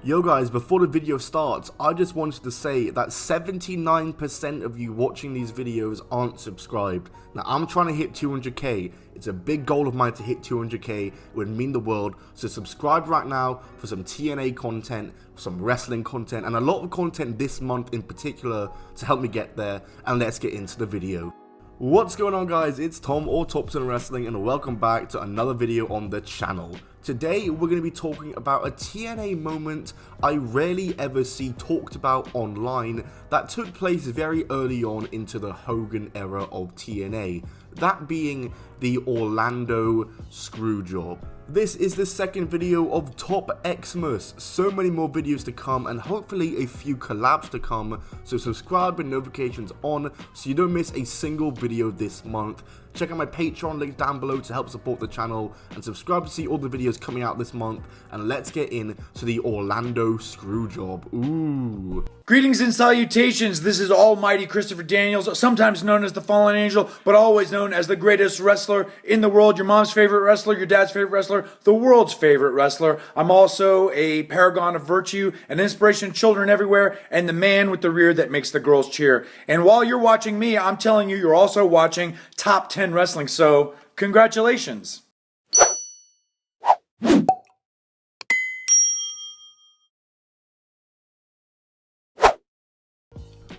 Yo guys, before the video starts, I just wanted to say that 79% of you watching these videos aren't subscribed. Now I'm trying to hit 200k, it's a big goal of mine to hit 200k, it would mean the world, so subscribe right now for some TNA content, some wrestling content, and a lot of content this month in particular to help me get there, and let's get into the video. What's going on guys, it's Tom or TopXmas Wrestling and welcome back to another video on the channel. Today we're going to be talking about a TNA moment I rarely ever see talked about online that took place very early on into the Hogan era of TNA, that being the Orlando Screwjob. This is the second video of TopXmas, so many more videos to come and hopefully a few collabs to come, so subscribe and notifications on so you don't miss a single video this month. Check out my Patreon link down below to help support the channel and subscribe to see all the videos coming out this month, and let's get into the Orlando Screwjob. Ooh. Greetings and salutations, this is Almighty Christopher Daniels, sometimes known as the Fallen Angel, but always known as the greatest wrestler in the world, your mom's favorite wrestler, your dad's favorite wrestler, the world's favorite wrestler. I'm also a paragon of virtue, an inspiration to children everywhere, and the man with the rear that makes the girls cheer. And while you're watching me, I'm telling you, you're also watching Top 10 Wrestling, so congratulations.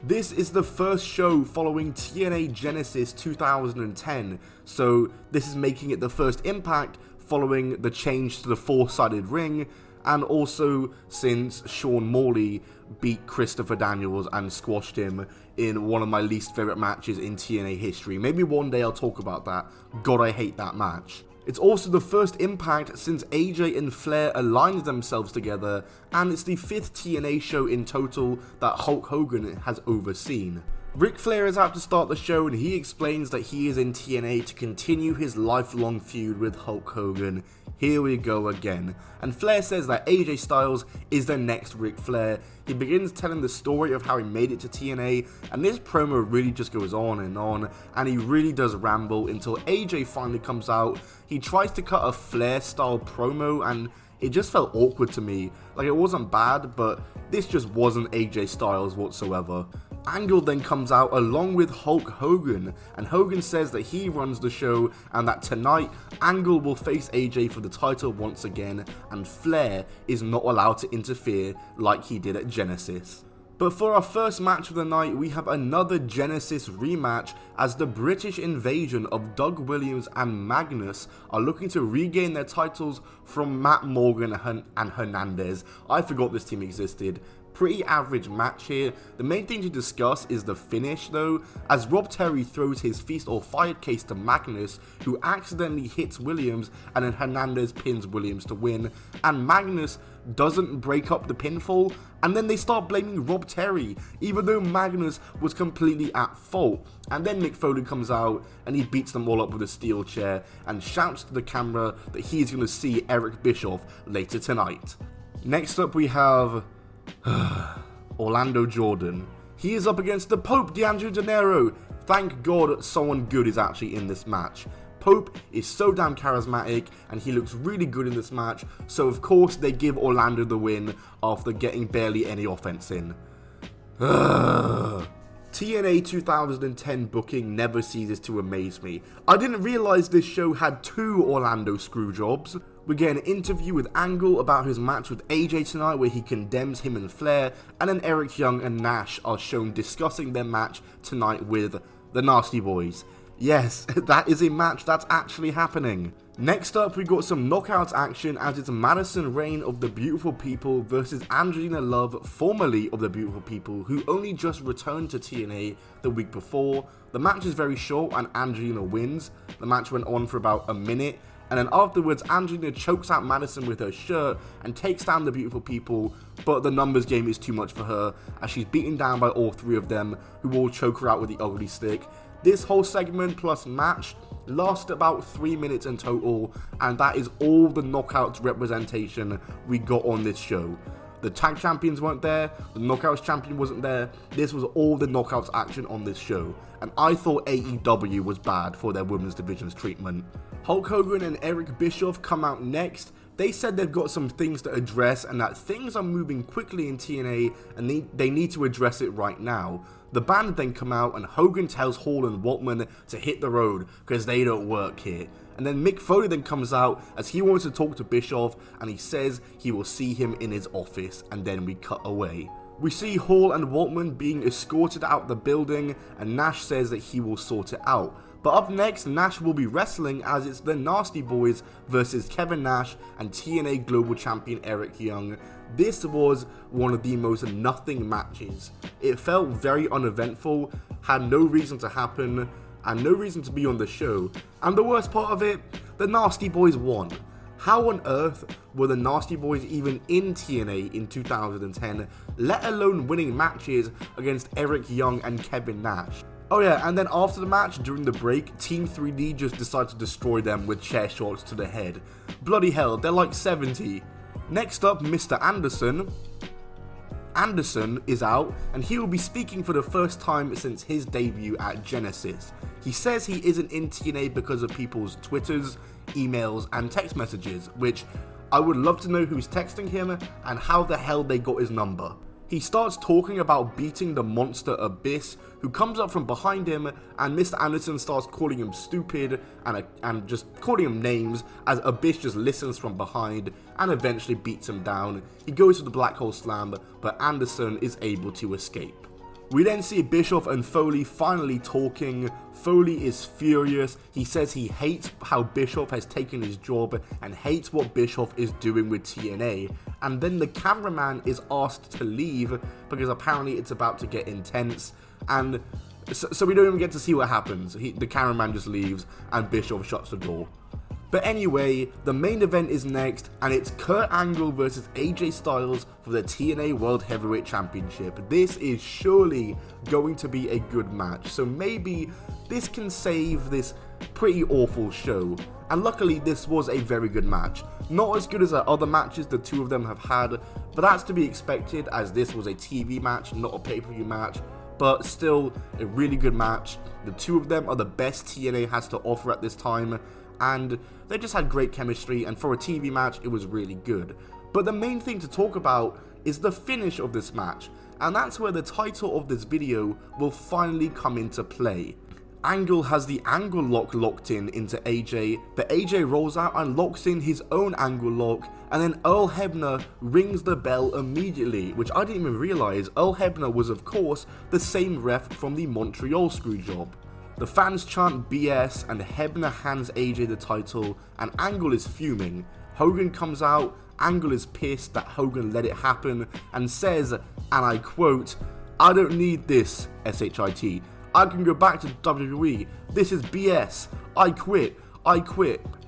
This is the first show following TNA Genesis 2010, so this is making it the first Impact following the change to the four-sided ring, and also since Sean Morley beat Christopher Daniels and squashed him in one of my least favorite matches in TNA history. Maybe one day I'll talk about that. God, I hate that match. It's also the first Impact since AJ and Flair aligned themselves together, and it's the 5th TNA show in total that Hulk Hogan has overseen. Ric Flair is out to start the show and he explains that he is in TNA to continue his lifelong feud with Hulk Hogan. Here we go again. And Flair says that AJ Styles is the next Ric Flair. He begins telling the story of how he made it to TNA, and this promo really just goes on, and he really does ramble until AJ finally comes out. He tries to cut a Flair style promo and it just felt awkward to me. Like, it wasn't bad, but this just wasn't AJ Styles whatsoever. Angle then comes out along with Hulk Hogan, and Hogan says that he runs the show and that tonight Angle will face AJ for the title once again, and Flair is not allowed to interfere like he did at Genesis. But for our first match of the night, we have another Genesis rematch as the British Invasion of Doug Williams and Magnus are looking to regain their titles from Matt Morgan and Hernandez. I forgot this team existed. Pretty average match here. The main thing to discuss is the finish though, as Rob Terry throws his Feast or Fired case to Magnus, who accidentally hits Williams, and then Hernandez pins Williams to win, and Magnus doesn't break up the pinfall, and then they start blaming Rob Terry, even though Magnus was completely at fault. And then Mick Foley comes out and he beats them all up with a steel chair and shouts to the camera that he's going to see Eric Bischoff later tonight. Next up we have Orlando Jordan. He is up against the Pope, D'Angelo Dinero. Thank God someone good is actually in this match. Pope is so damn charismatic and he looks really good in this match, so of course they give Orlando the win after getting barely any offense in. TNA 2010 booking never ceases to amaze me. I didn't realize this show had 2 Orlando Screwjobs. We get an interview with Angle about his match with AJ tonight where he condemns him and Flair, and then Eric Young and Nash are shown discussing their match tonight with the Nasty Boys. Yes, that is a match that's actually happening. Next up, we got some knockouts action as it's Madison Rayne of the Beautiful People versus Angelina Love, formerly of the Beautiful People, who only just returned to TNA the week before. The match is very short and Angelina wins. The match went on for about a minute, and then afterwards Angelina chokes out Madison with her shirt and takes down the Beautiful People, but the numbers game is too much for her as she's beaten down by all 3 of them, who all choke her out with the ugly stick. This whole segment plus match lasted about 3 minutes in total, and that is all the knockouts representation we got on this show. The tag champions weren't there, the knockouts champion wasn't there, this was all the knockouts action on this show, and I thought AEW was bad for their women's division's treatment. Hulk Hogan and Eric Bischoff come out next, They said they've got some things to address and that things are moving quickly in TNA and they need to address it right now. The band then come out and Hogan tells Hall and Waltman to hit the road because they don't work here. And then Mick Foley then comes out as he wants to talk to Bischoff and he says he will see him in his office, and then we cut away. We see Hall and Waltman being escorted out the building and Nash says that he will sort it out. But up next, Nash will be wrestling as it's the Nasty Boys versus Kevin Nash and TNA Global Champion Eric Young. This was one of the most nothing matches. It felt very uneventful, had no reason to happen, and no reason to be on the show. And the worst part of it, the Nasty Boys won. How on earth were the Nasty Boys even in TNA in 2010, let alone winning matches against Eric Young and Kevin Nash? Oh yeah, and then after the match, during the break, Team 3D just decided to destroy them with chair shots to the head. Bloody hell, they're like 70. Next up, Mr. Anderson. Anderson is out, and he will be speaking for the first time since his debut at Genesis. He says he isn't in TNA because of people's Twitters, emails, and text messages, which I would love to know who's texting him and how the hell they got his number. He starts talking about beating the monster Abyss, who comes up from behind him, and Mr. Anderson starts calling him stupid and just calling him names as Abyss just listens from behind and eventually beats him down. He goes for the Black Hole Slam, but Anderson is able to escape. We then see Bischoff and Foley finally talking. Foley is furious. He says he hates how Bischoff has taken his job and hates what Bischoff is doing with TNA. And then the cameraman is asked to leave because apparently it's about to get intense. And so we don't even get to see what happens. The cameraman just leaves and Bischoff shuts the door. But anyway, the main event is next, and it's Kurt Angle versus AJ Styles for the TNA World Heavyweight Championship. This is surely going to be a good match, so maybe this can save this pretty awful show. And luckily, this was a very good match. Not as good as the other matches the two of them have had, but that's to be expected as this was a TV match, not a pay-per-view match. But still, a really good match. The two of them are the best TNA has to offer at this time, and they just had great chemistry, and for a TV match, it was really good. But the main thing to talk about is the finish of this match, and that's where the title of this video will finally come into play. Angle has the angle lock locked into AJ, but AJ rolls out and locks in his own angle lock, and then Earl Hebner rings the bell immediately, which I didn't even realize Earl Hebner was of course the same ref from the Montreal Screwjob. The fans chant BS and Hebner hands AJ the title and Angle is fuming. Hogan comes out, Angle is pissed that Hogan let it happen and says, and I quote, "I don't need this, SHIT. I can go back to WWE. This is BS. I quit.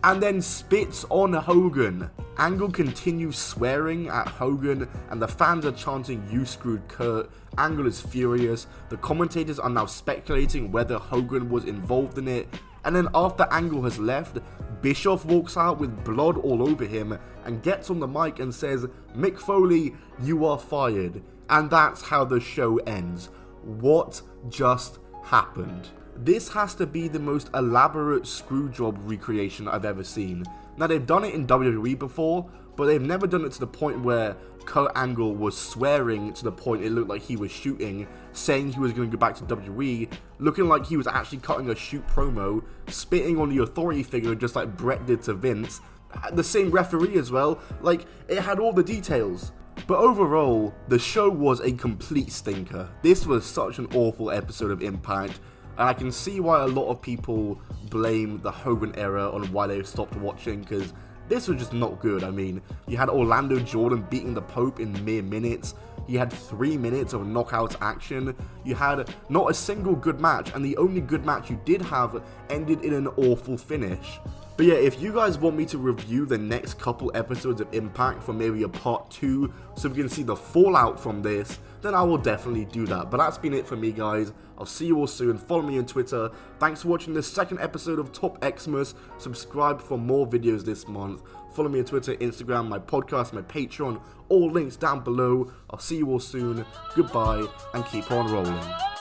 And then spits on Hogan. Angle continues swearing at Hogan and the fans are chanting "You screwed Kurt." Angle is furious. The commentators are now speculating whether Hogan was involved in it. And then after Angle has left, Bischoff walks out with blood all over him and gets on the mic and says, "Mick Foley, you are fired." And that's how the show ends. What just happened? This has to be the most elaborate Screwjob recreation I've ever seen. Now, they've done it in WWE before, but they've never done it to the point where Kurt Angle was swearing to the point it looked like he was shooting, saying he was going to go back to WWE, looking like he was actually cutting a shoot promo, spitting on the authority figure just like Brett did to Vince. The same referee as well, like, it had all the details. But overall, the show was a complete stinker. This was such an awful episode of Impact, and I can see why a lot of people blame the Hogan era on why they stopped watching, because this was just not good. I mean, you had Orlando Jordan beating the Pope in mere minutes, you had 3 minutes of knockout action, you had not a single good match, and the only good match you did have ended in an awful finish. But yeah, if you guys want me to review the next couple episodes of Impact for maybe a part 2, so we can see the fallout from this, then I will definitely do that. But that's been it for me, guys. I'll see you all soon. Follow me on Twitter. Thanks for watching this second episode of TopXmas. Subscribe for more videos this month. Follow me on Twitter, Instagram, my podcast, my Patreon, all links down below. I'll see you all soon. Goodbye, and keep on rolling.